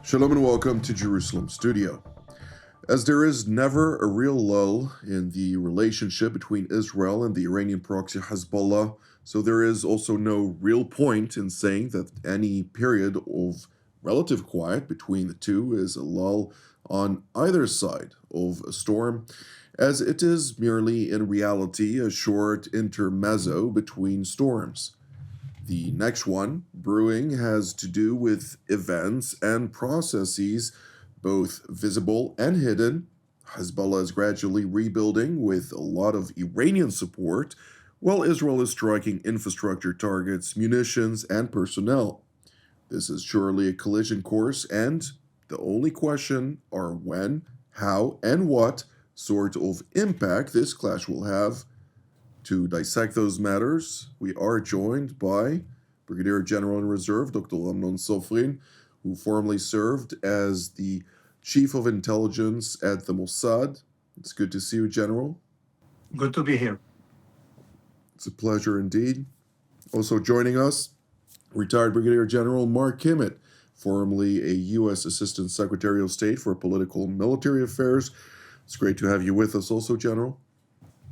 Shalom and welcome to Jerusalem Studio. As there is never a real lull in the relationship between Israel and the Iranian proxy Hezbollah, so there is also no real point in saying that any period of relative quiet between the two is a lull on either side of a storm, as it is merely in reality a short intermezzo between storms. The next one, brewing, has to do with events and processes, both visible and hidden. Hezbollah is gradually rebuilding with a lot of Iranian support, while Israel is striking infrastructure targets, munitions, and personnel. This is surely a collision course, and the only question are when, how, and what sort of impact this clash will have. To dissect those matters, we are joined by Brigadier General in Reserve, Dr. Amnon Sofrin, who formerly served as the Chief of Intelligence at the Mossad. It's good to see you, General. Good to be here. It's a pleasure indeed. Also joining us, retired Brigadier General Mark Kimmett, formerly a U.S. Assistant Secretary of State for Political and Military Affairs. It's great to have you with us also, General.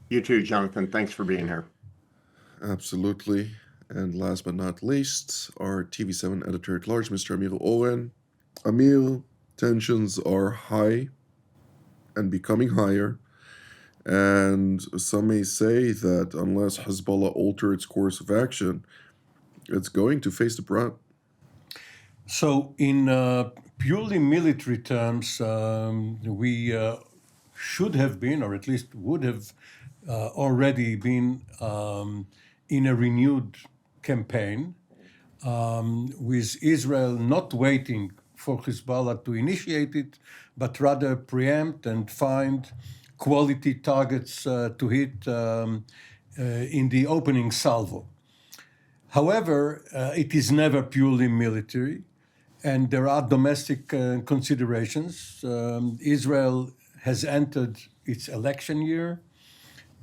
You too, Jonathan. Thanks for being here. Absolutely. And last but not least, our TV7 editor-at-large, Mr. Amir Oren. Amir, tensions are high and becoming higher. And some may say that unless Hezbollah alters its course of action, it's going to face the brunt. So in purely military terms, we should have been, or at least would have already been in a renewed campaign, with Israel not waiting for Hezbollah to initiate it, but rather preempt and find quality targets to hit in the opening salvo. However, it is never purely military, and there are domestic considerations. Israel has entered its election year,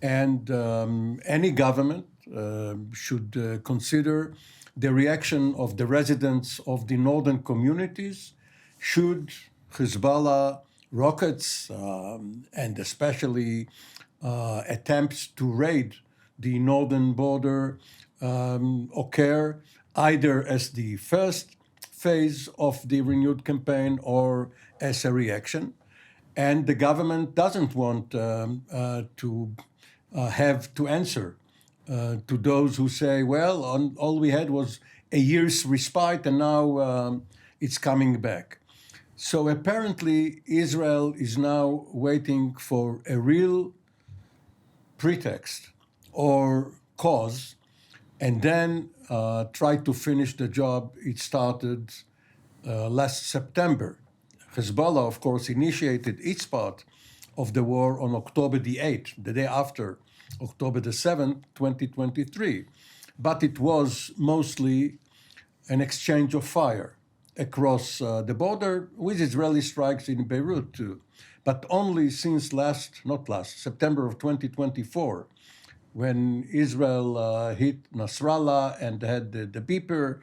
and any government should consider the reaction of the residents of the northern communities should Hezbollah rockets and especially attempts to raid the northern border occur either as the first phase of the renewed campaign or as a reaction. And the government doesn't want to have to answer to those who say, well, all we had was a year's respite and now it's coming back. So apparently Israel is now waiting for a real pretext or cause and then try to finish the job it started last September. Hezbollah, of course, initiated its part of the war on October the 8th, the day after October the 7th, 2023. But it was mostly an exchange of fire across the border with Israeli strikes in Beirut too. But only since September of 2024, when Israel hit Nasrallah and had the Beeper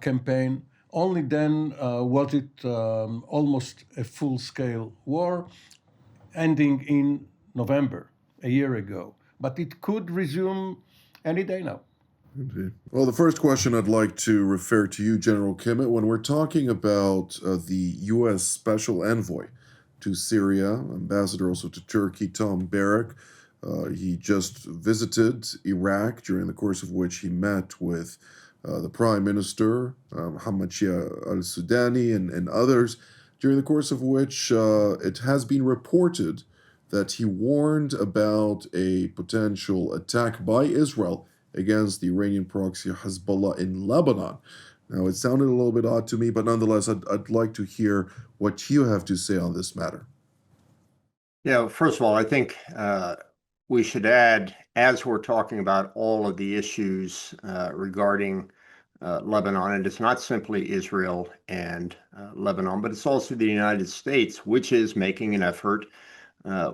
campaign, only then was it almost a full-scale war, ending in November, a year ago. But it could resume any day now. Indeed. Well, the first question I'd like to refer to you, General Kimmett, when we're talking about the U.S. Special Envoy to Syria, Ambassador also to Turkey, Tom Barrack. He just visited Iraq, during the course of which he met with the Prime Minister, Mohammed Shia al-Sudani, and others, during the course of which it has been reported that he warned about a potential attack by Israel against the Iranian proxy Hezbollah in Lebanon. Now, it sounded a little bit odd to me, but nonetheless, I'd like to hear what you have to say on this matter. Yeah, first of all, I think we should add, as we're talking about all of the issues regarding Lebanon, and it's not simply Israel and Lebanon, but it's also the United States, which is making an effort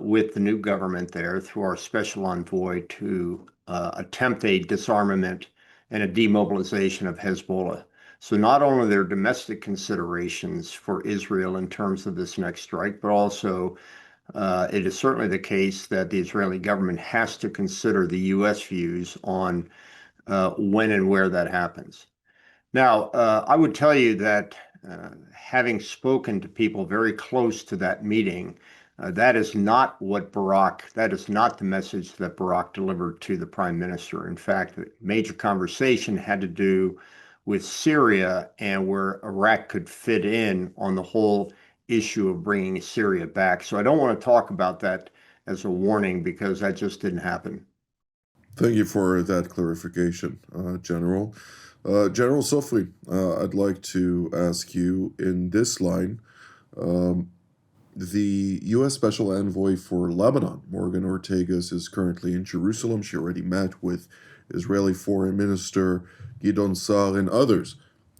with the new government there through our special envoy to attempt a disarmament and a demobilization of Hezbollah. So not only their domestic considerations for Israel in terms of this next strike, but also it is certainly the case that the Israeli government has to consider the U.S. views on when and where that happens. Now, I would tell you that having spoken to people very close to that meeting, that is not the message that Barak delivered to the prime minister. In fact, the major conversation had to do with Syria and where Iraq could fit in on the whole issue of bringing Syria back. So I don't want to talk about that as a warning because that just didn't happen. Thank you for that clarification, General. General Sofrin, I'd like to ask you in this line. The U.S. Special Envoy for Lebanon, Morgan Ortagus, is currently in Jerusalem. She already met with Israeli Foreign Minister Gideon Sa'ar and others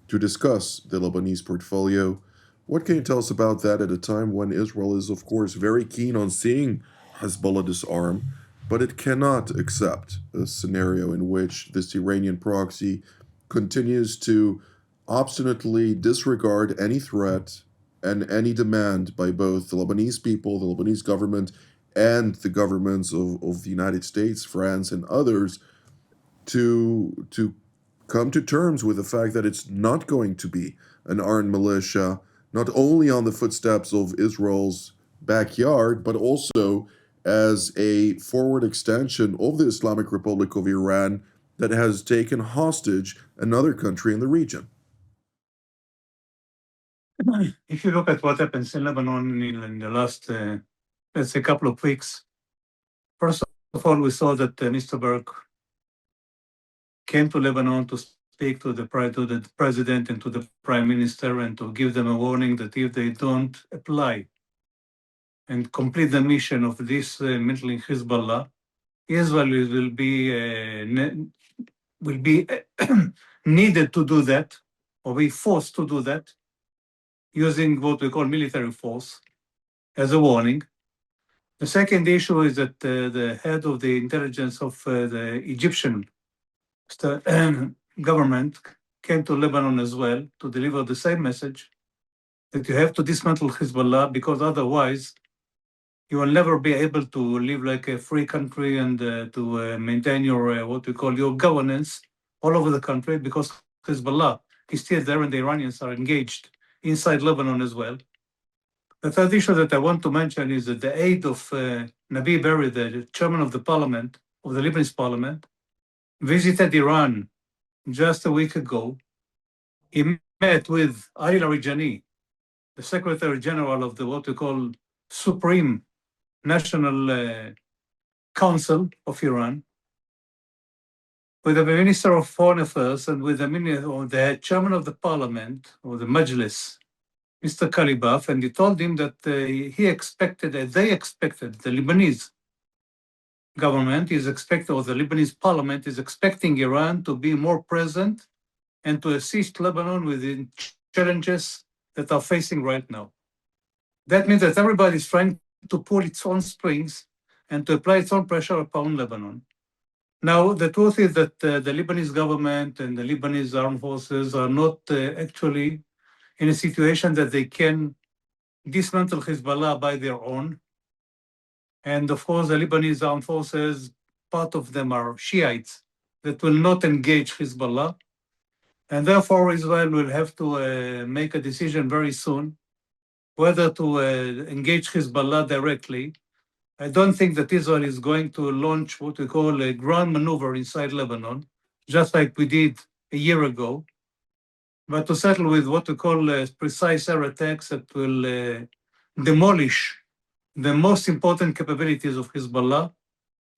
to discuss the Lebanese portfolio. What can you tell us about that at a time when Israel is, of course, very keen on seeing Hezbollah disarm, but it cannot accept a scenario in which this Iranian proxy continues to obstinately disregard any threat and any demand by both the Lebanese people, the Lebanese government, and the governments of the United States, France, and others to come to terms with the fact that it's not going to be an armed militia, not only on the footsteps of Israel's backyard, but also as a forward extension of the Islamic Republic of Iran that has taken hostage another country in the region. If you look at what happens in Lebanon in the last, let's say, couple of weeks, first of all, we saw that Mr. Burke came to Lebanon to speak to the president and to the prime minister and to give them a warning that if they don't apply and complete the mission of this military Hezbollah, Israel will be needed to do that or be forced to do that using what we call military force as a warning. The second issue is that the head of the intelligence of the Egyptian government came to Lebanon as well to deliver the same message that you have to dismantle Hezbollah because otherwise you will never be able to live like a free country and to maintain your what we call your governance all over the country because Hezbollah is still there and the Iranians are engaged inside Lebanon as well. The third issue that I want to mention is that the aide of Nabi Berri, the chairman of the parliament, of the Lebanese parliament, visited Iran just a week ago. He met with Ali Larijani, the Secretary General of the what we call Supreme National Council of Iran, with the Minister of Foreign Affairs and with the chairman of the parliament, or the Majlis, Mr. Kalibaf, and he told him that they expected, the Lebanese government is expected, or the Lebanese parliament is expecting Iran to be more present and to assist Lebanon with the challenges that are facing right now. That means that everybody is trying to pull its own strings and to apply its own pressure upon Lebanon. Now, the truth is that the Lebanese government and the Lebanese armed forces are not actually in a situation that they can dismantle Hezbollah by their own. And of course, the Lebanese armed forces, part of them are Shiites that will not engage Hezbollah. And therefore, Israel will have to make a decision very soon whether to engage Hezbollah directly. I don't think that Israel is going to launch what we call a ground maneuver inside Lebanon, just like we did a year ago, but to settle with what we call precise air attacks that will demolish the most important capabilities of Hezbollah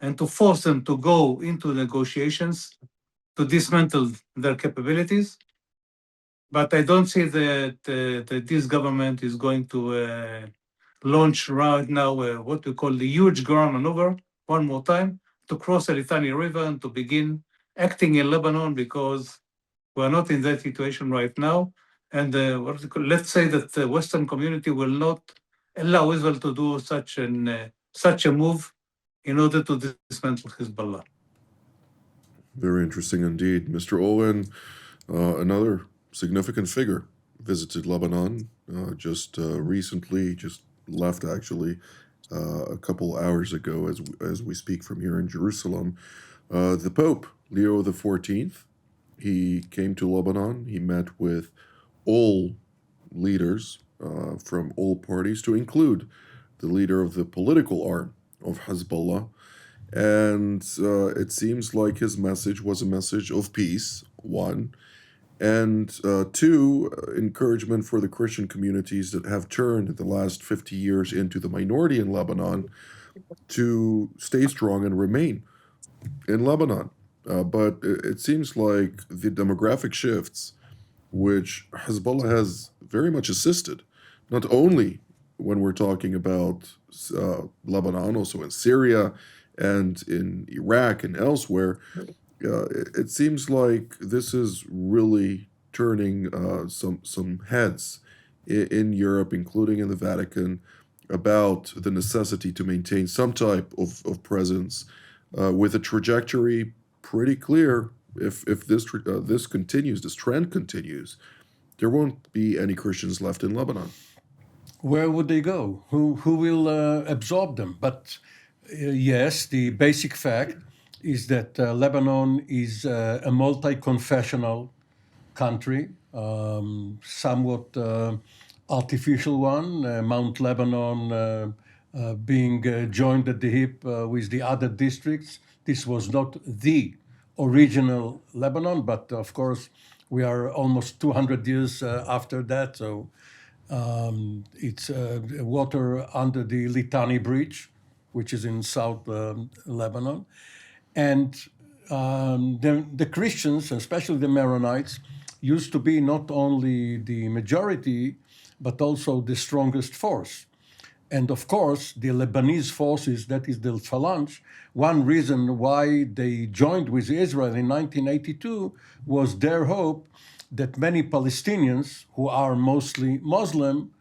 and to force them to go into negotiations to dismantle their capabilities. But I don't see that this government is going to launch right now what we call the huge ground maneuver, one more time, to cross the Litani River and to begin acting in Lebanon because we're not in that situation right now. And let's say that the Western community will not allow Israel to do such a move in order to dismantle Hezbollah. Very interesting indeed. Mr. Oren, another significant figure visited Lebanon just recently, just left actually a couple hours ago as we speak from here in Jerusalem. The Pope, Leo the 14th, he came to Lebanon. He met with all leaders from all parties, to include the leader of the political arm of Hezbollah. And it seems like his message was a message of peace, one, and two, encouragement for the Christian communities that have turned in the last 50 years into the minority in Lebanon to stay strong and remain in Lebanon. But it seems like the demographic shifts, which Hezbollah has very much assisted, not only when we're talking about Lebanon, also in Syria and in Iraq and elsewhere, it seems like this is really turning some heads in Europe, including in the Vatican, about the necessity to maintain some type of presence with a trajectory pretty clear. If this continues, this trend continues, there won't be any Christians left in Lebanon. Where would they go? Who will absorb them? But yes, the basic fact is that Lebanon is a multi-confessional country, somewhat artificial one, Mount Lebanon being joined at the hip with the other districts. This was not the original Lebanon, but of course we are almost 200 years after that, so it's water under the Litani Bridge, which is in South Lebanon. And the Christians, especially the Maronites, used to be not only the majority, but also the strongest force. And of course, the Lebanese forces, that is the Phalange, one reason why they joined with Israel in 1982 was their hope that many Palestinians, who are mostly Muslim,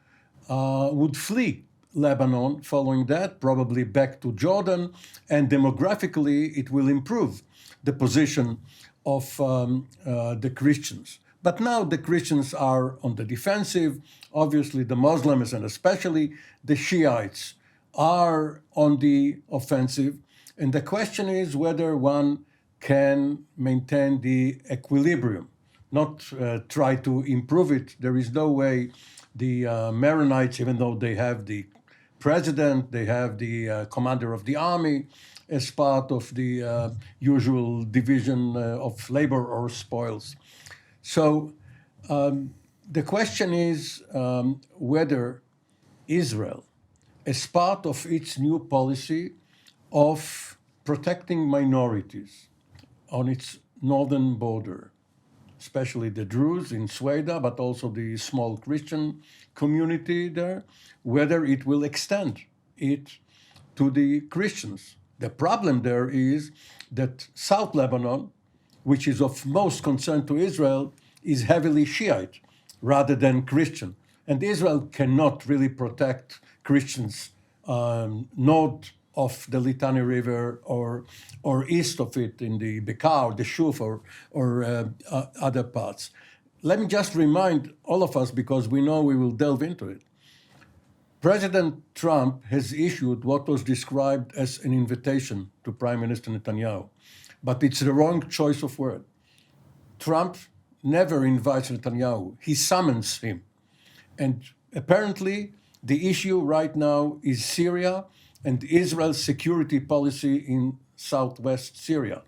would flee Lebanon following that, probably back to Jordan, and demographically it will improve the position of the Christians. But now the Christians are on the defensive. Obviously, the Muslims and especially the Shiites are on the offensive. And the question is whether one can maintain the equilibrium, not try to improve it. There is no way the Maronites, even though they have the president, they have the commander of the army as part of the usual division of labor or spoils. So the question is whether Israel, as part of its new policy of protecting minorities on its northern border, especially the Druze in Sweden, but also the small Christian community there, whether it will extend it to the Christians. The problem there is that South Lebanon, which is of most concern to Israel, is heavily Shiite rather than Christian. And Israel cannot really protect Christians north of the Litani River or east of it in the Bekaa, the Shuf, or other parts. Let me just remind all of us, because we know we will delve into it. President Trump has issued what was described as an invitation to Prime Minister Netanyahu, but it's the wrong choice of word. Trump never invites Netanyahu, he summons him. And apparently the issue right now is Syria and Israel's security policy in southwest Syria.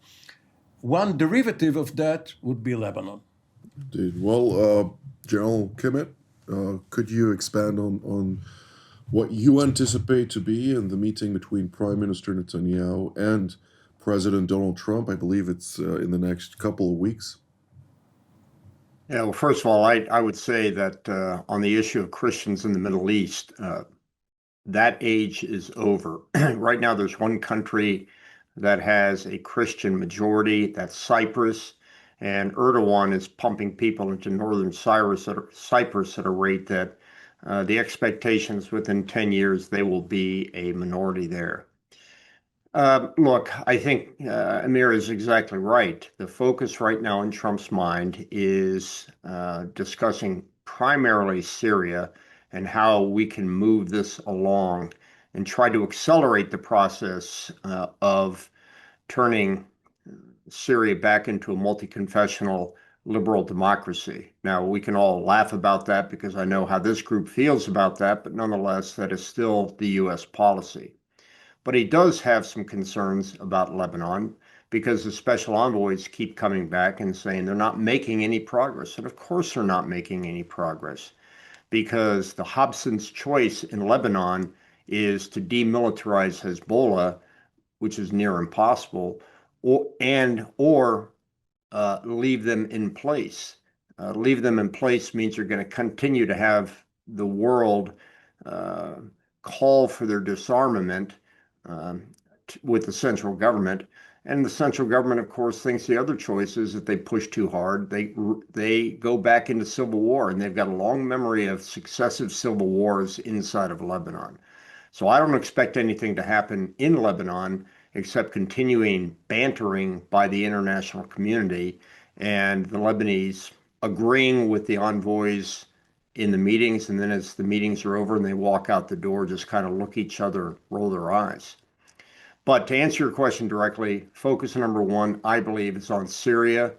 One derivative of that would be Lebanon. Indeed. Well, General Kimmett, could you expand on what you anticipate to be in the meeting between Prime Minister Netanyahu and President Donald Trump? I believe it's in the next couple of weeks. Yeah, well, first of all, I would say that on the issue of Christians in the Middle East, that age is over. Right now, there's one country that has a Christian majority, that's Cyprus, and Erdogan is pumping people into northern Cyprus at a rate that the expectations within 10 years, they will be a minority there. Look, I think Amir is exactly right. The focus right now in Trump's mind is discussing primarily Syria and how we can move this along and try to accelerate the process of turning Syria back into a multi-confessional liberal democracy. Now, we can all laugh about that because I know how this group feels about that, but nonetheless, that is still the U.S. policy. But he does have some concerns about Lebanon because the special envoys keep coming back and saying they're not making any progress. And of course, they're not making any progress because the Hobson's choice in Lebanon is to demilitarize Hezbollah, which is near impossible, or leave them in place. Leave them in place means you're going to continue to have the world call for their disarmament with the central government. And the central government, of course, thinks the other choice is that they push too hard. They go back into civil war, and they've got a long memory of successive civil wars inside of Lebanon. So I don't expect anything to happen in Lebanon except continuing bantering by the international community and the Lebanese agreeing with the envoys in the meetings. And then as the meetings are over and they walk out the door, just kind of look each other, roll their eyes. But to answer your question directly, focus number one, I believe, is on Syria.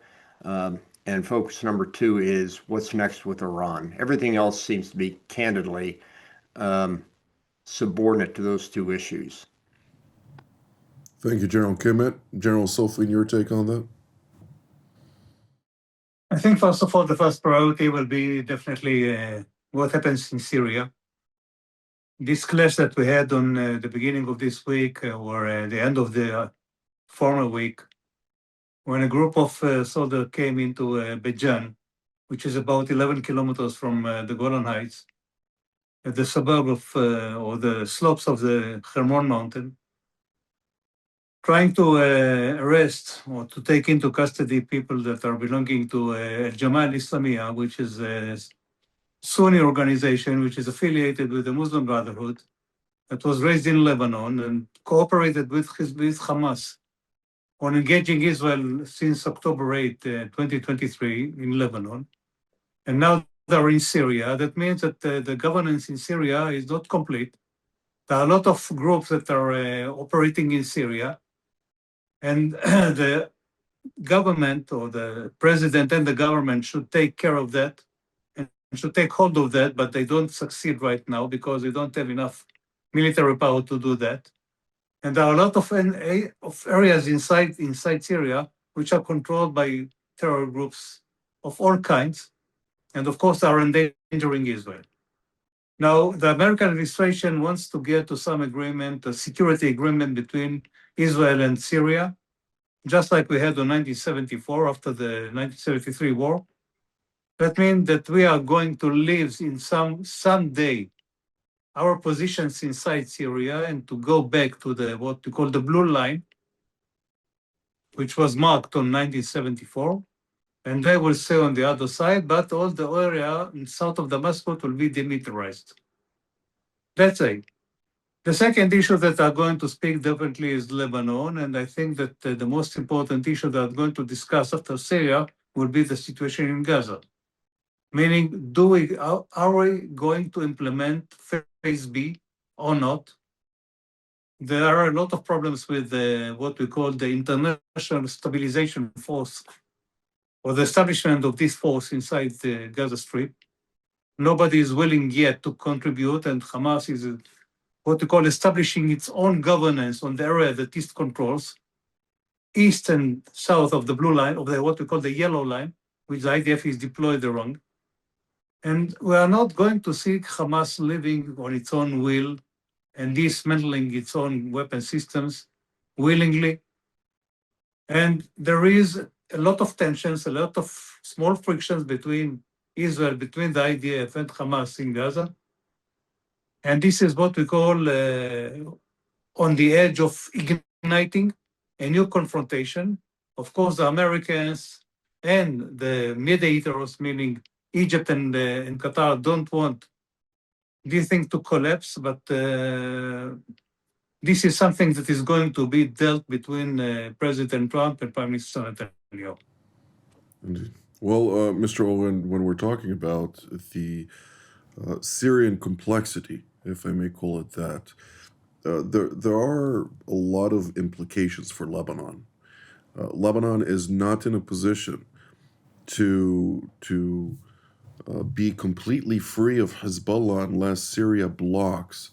And focus number two is what's next with Iran. Everything else seems to be candidly subordinate to those two issues. Thank you, General Kimmett. General Sofrin, your take on that? I think, first of all, the first priority will be definitely what happens in Syria. This clash that we had on the beginning of this week or the end of the former week, when a group of soldiers came into Bejan, which is about 11 kilometers from the Golan Heights, at the suburb of, or the slopes of the Hermon mountain, trying to arrest or to take into custody people that are belonging to Jamal Islamiyah, which is a Sunni organization which is affiliated with the Muslim Brotherhood that was raised in Lebanon and cooperated with Hamas on engaging Israel since October 8, 2023 in Lebanon. And now they're in Syria. That means that the governance in Syria is not complete. There are a lot of groups that are operating in Syria. And the government or the president and the government should take care of that and should take hold of that, but they don't succeed right now because they don't have enough military power to do that. And there are a lot of areas inside Syria which are controlled by terror groups of all kinds, and of course are endangering Israel. Now, the American administration wants to get to some agreement, a security agreement between Israel and Syria, just like we had in 1974 after the 1973 war. That means that we are going to live in someday our positions inside Syria and to go back to the what we call the blue line, which was marked on 1974, and they will stay on the other side, but all the area in south of Damascus will be demilitarized. That's it. The second issue that I'm going to speak definitely is Lebanon, and I think that the most important issue that I'm going to discuss after Syria will be the situation in Gaza. Meaning, are we going to implement Phase B or not? There are a lot of problems with what we call the International Stabilization Force, or the establishment of this force inside the Gaza Strip. Nobody is willing yet to contribute, and Hamas is what we call establishing its own governance on the area that it controls, east and south of the blue line, of what we call the yellow line, which the IDF is deployed along. And we are not going to see Hamas living on its own will and dismantling its own weapon systems willingly. And there is a lot of tensions, a lot of small frictions between Israel, between the IDF and Hamas in Gaza. And this is what we call on the edge of igniting a new confrontation. Of course, the Americans and the mediators, meaning Egypt and Qatar, don't want this thing to collapse, but this is something that is going to be dealt between President Trump and Prime Minister Netanyahu. Indeed. Well, Mr. Oren, when we're talking about the Syrian complexity, if I may call it that, there are a lot of implications for Lebanon. Lebanon is not in a position to be completely free of Hezbollah unless Syria blocks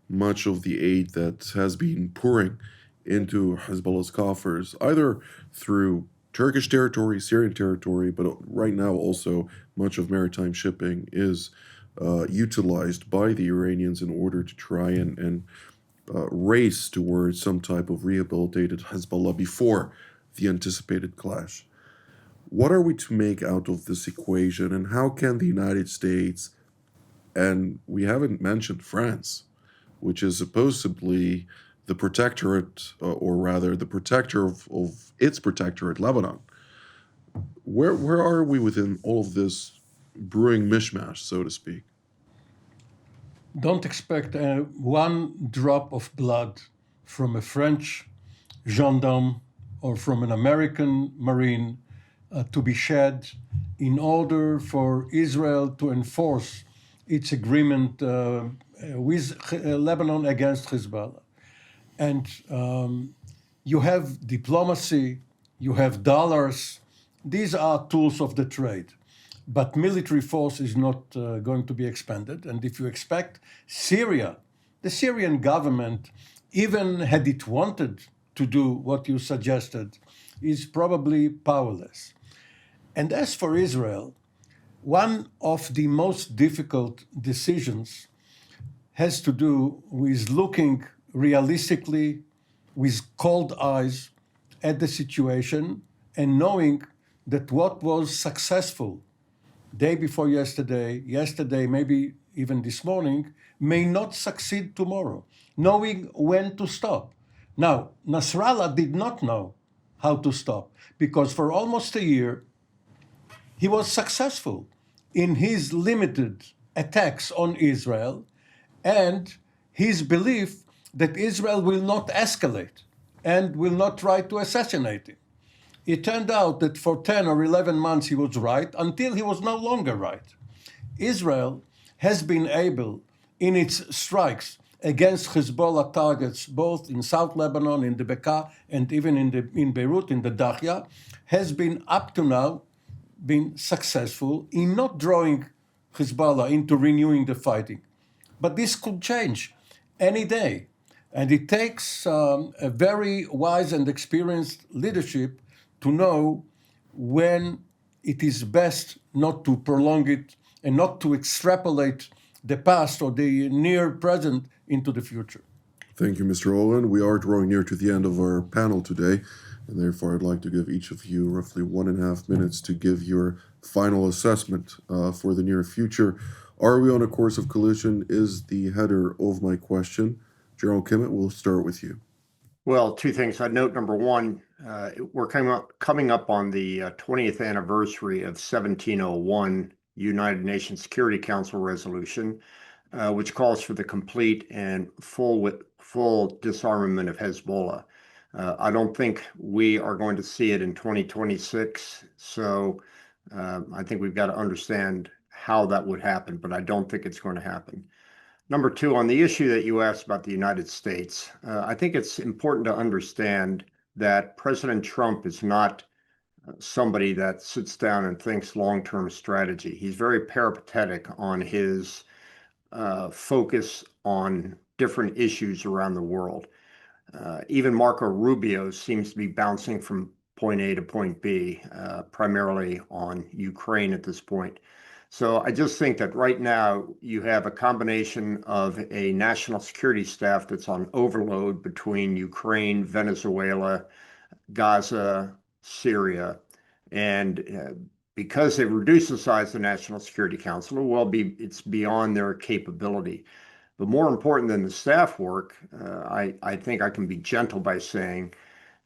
much of the aid that has been pouring into Hezbollah's coffers, either through Turkish territory, Syrian territory, but right now also much of maritime shipping is utilized by the Iranians in order to try and race towards some type of rehabilitated Hezbollah before the anticipated clash. What are we to make out of this equation, and how can the United States, and we haven't mentioned France, which is supposedly the protectorate, or rather the protector of its protectorate, Lebanon. Where are we within all of this brewing mishmash, so to speak? Don't expect one drop of blood from a French gendarme or from an American Marine to be shed in order for Israel to enforce its agreement with Lebanon against Hezbollah. And you have diplomacy, you have dollars. These are tools of the trade. But military force is not going to be expanded. And if you expect Syria, the Syrian government, even had it wanted to do what you suggested, is probably powerless. And as for Israel, one of the most difficult decisions has to do with looking realistically, with cold eyes at the situation and knowing that what was successful day before yesterday, maybe even this morning, may not succeed tomorrow, knowing when to stop. Now, Nasrallah did not know how to stop because for almost a year, he was successful in his limited attacks on Israel and his belief that Israel will not escalate and will not try to assassinate him. It turned out that for 10 or 11 months he was right until he was no longer right. Israel has been able, in its strikes against Hezbollah targets, both in South Lebanon, in the Bekaa, and even in Beirut, in the Dahya, has been up to now been successful in not drawing Hezbollah into renewing the fighting. But this could change any day. And it takes a very wise and experienced leadership to know when it is best not to prolong it and not to extrapolate the past or the near present into the future. Thank you, Mr. Oren. We are drawing near to the end of our panel today, and therefore I'd like to give each of you roughly 1.5 minutes to give your final assessment for the near future. Are we on a course of collision is the header of my question. General Kimmett, we'll start with you. Well, two things. I'd note number one, we're coming up on the 20th anniversary of 1701 United Nations Security Council resolution, which calls for the complete and full disarmament of Hezbollah. I don't think we are going to see it in 2026, so I think we've got to understand how that would happen, but I don't think it's going to happen. Number two, on the issue that you asked about the United States, I think it's important to understand that President Trump is not somebody that sits down and thinks long-term strategy. He's very peripatetic on his focus on different issues around the world. Even Marco Rubio seems to be bouncing from point A to point B, primarily on Ukraine at this point. So I just think that right now you have a combination of a national security staff that's on overload between Ukraine, Venezuela, Gaza, Syria, and because they've reduced the size of the National Security Council, it's beyond their capability. But more important than the staff work, I think I can be gentle by saying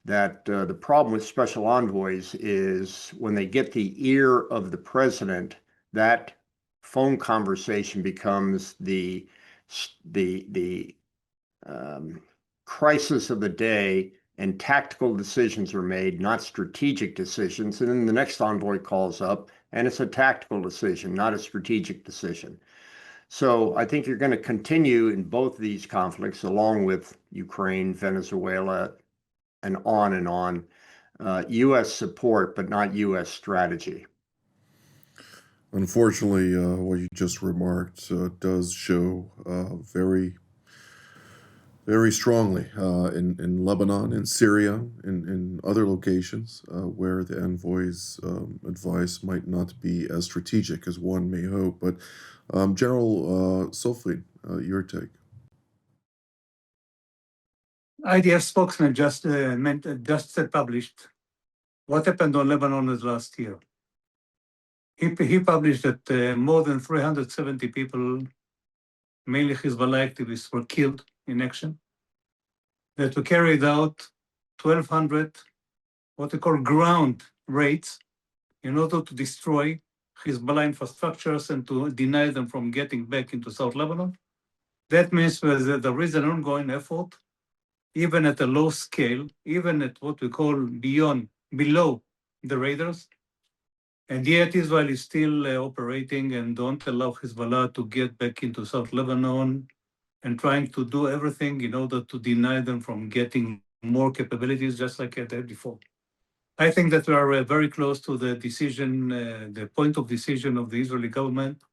that the problem with special envoys is when they get the ear of the president, that phone conversation becomes the crisis of the day and tactical decisions are made, not strategic decisions. And then the next envoy calls up and it's a tactical decision, not a strategic decision. So I think you're going to continue in both of these conflicts, along with Ukraine, Venezuela, and on, U.S. support, but not U.S. strategy. Unfortunately, what you just remarked does show very, very strongly in Lebanon, in Syria, in other locations where the envoy's advice might not be as strategic as one may hope. But General Sofrin, your take. IDF spokesman just published what happened on Lebanon last year. He published that more than 370 people, mainly Hezbollah activists, were killed in action, that we carried out 1,200 what we call ground raids in order to destroy Hezbollah infrastructures and to deny them from getting back into South Lebanon. That means that there is an ongoing effort, even at a low scale, even at what we call below the raiders. And yet Israel is still operating and don't allow Hezbollah to get back into South Lebanon and trying to do everything in order to deny them from getting more capabilities, just like I did before. I think that we are very close to the decision, the point of decision of the Israeli government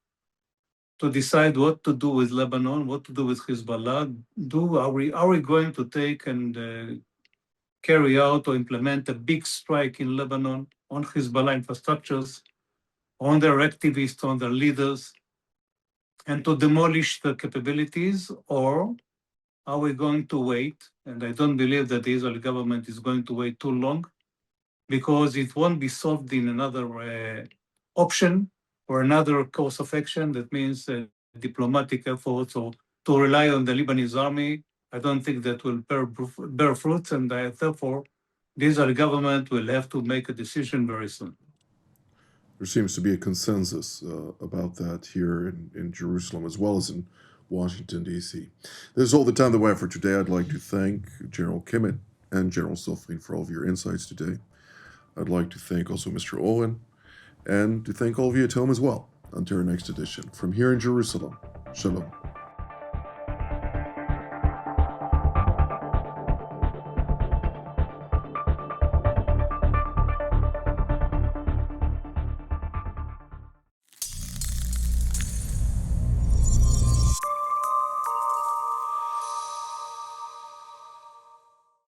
to decide what to do with Lebanon, what to do with Hezbollah. Are we going to take and carry out or implement a big strike in Lebanon on Hezbollah infrastructures, on their activists, on their leaders, and to demolish the capabilities, or are we going to wait? And I don't believe that the Israeli government is going to wait too long, because it won't be solved in another option or another course of action. That means diplomatic efforts or to rely on the Lebanese army. I don't think that will bear fruits, and therefore the Israeli government will have to make a decision very soon. There seems to be a consensus about that here in Jerusalem as well as in Washington, D.C. This is all the time that we have for today. I'd like to thank General Kimmett and General Sofrin for all of your insights today. I'd like to thank also Mr. Oren and to thank all of you at home as well. Until our next edition. From here in Jerusalem, Shalom.